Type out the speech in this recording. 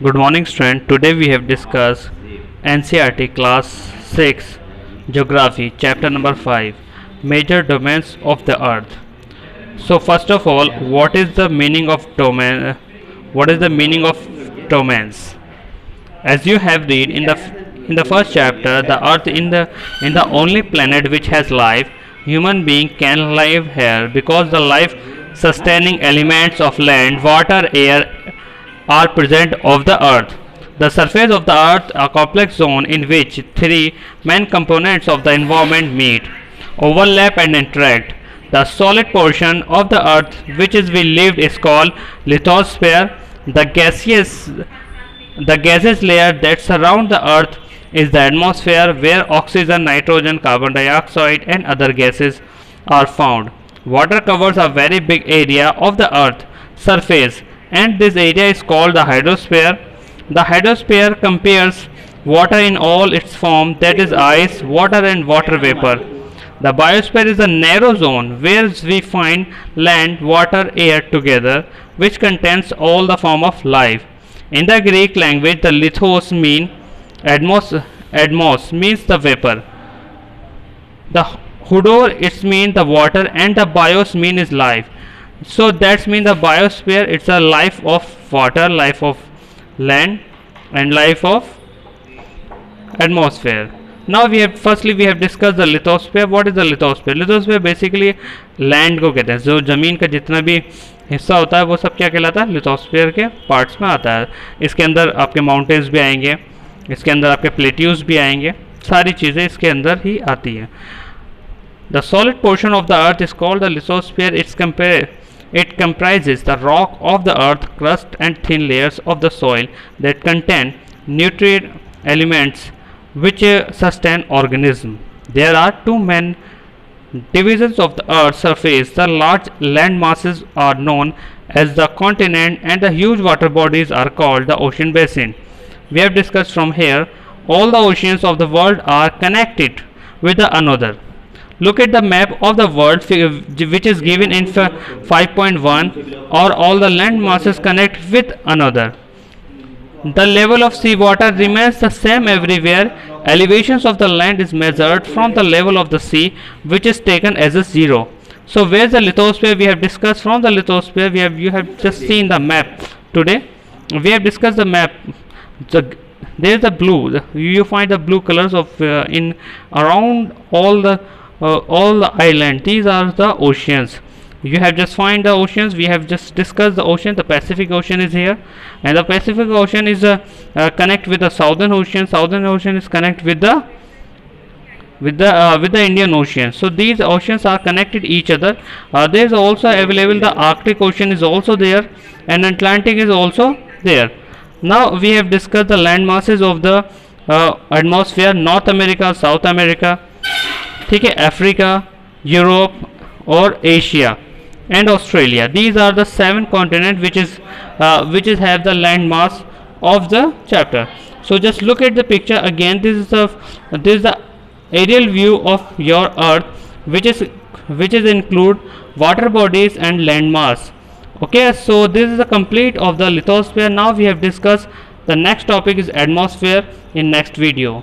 Good morning student. Today we have discussed NCERT class 6 Geography chapter number 5 Major domains of the earth. So first of all, what is the meaning of domain? What is the meaning of domains? As you have read in the first chapter, the earth in the only planet which has life, human being can live here because the life sustaining elements of land, water, air are present of the earth. The surface of the earth a complex zone in which three main components of the environment meet, overlap and interact. The solid portion of the earth which is we lived is called lithosphere. The gaseous layer that surround the earth is the atmosphere where oxygen, nitrogen, carbon dioxide and other gases are found. Water covers a very big area of the earth surface and this area is called the hydrosphere. The hydrosphere compares water in all its form, that is ice, water and water vapor. The biosphere is a narrow zone where we find land, water, air together, which contains all the form of life. In the Greek language, the lithos mean atmos means the vapor. The hudor it means the water and the bios mean is life. So that's mean the biosphere it's a life of water, life of land and life of atmosphere. Now we have discussed the lithosphere. What is the lithosphere? Lithosphere basically land को कहते हैं, जो ज़मीन का जितना भी हिस्सा होता है वो सब क्या कहलाता है, लिथोस्फीयर के पार्ट्स में आता है. इसके अंदर आपके माउंटेन्स भी आएंगे, इसके अंदर आपके प्लेट्यूज भी आएंगे, सारी चीज़ें इसके अंदर ही आती हैं. The solid portion of the earth is called the lithosphere. It comprises the rock of the earth crust and thin layers of the soil that contain nutrient elements which sustain organism. There are two main divisions of the earth's surface. The large land masses are known as the continent and the huge water bodies are called the ocean basin. We have discussed from here all the oceans of the world are connected with the another. Look at the map of the world which is given in 5.1 or all the land masses connect with another. The level of sea water remains the same everywhere. Elevations of the land is measured from the level of the sea which is taken as a zero. So where is the lithosphere? We have discussed from the lithosphere. You have just seen the map today. We have discussed the map. There is the blue. You find the blue colors of in around all the island. These are the oceans. You have just find the oceans. We have just discussed the ocean. The Pacific Ocean is here and the Pacific Ocean is connect with the Southern Ocean. Southern Ocean is connect with the Indian Ocean. So these oceans are connected each other. There is also available the Arctic Ocean is also there and Atlantic is also there. Now we have discussed the land masses of the atmosphere. North America, South America, ठीक है, Africa, Europe और Asia and Australia. These are the 7 continents which is have the land mass of the chapter. So just look at the picture again. This is the aerial view of your earth which is include water bodies and land mass. Okay, so this is the complete of the lithosphere. Now we have discussed the next topic is atmosphere in next video.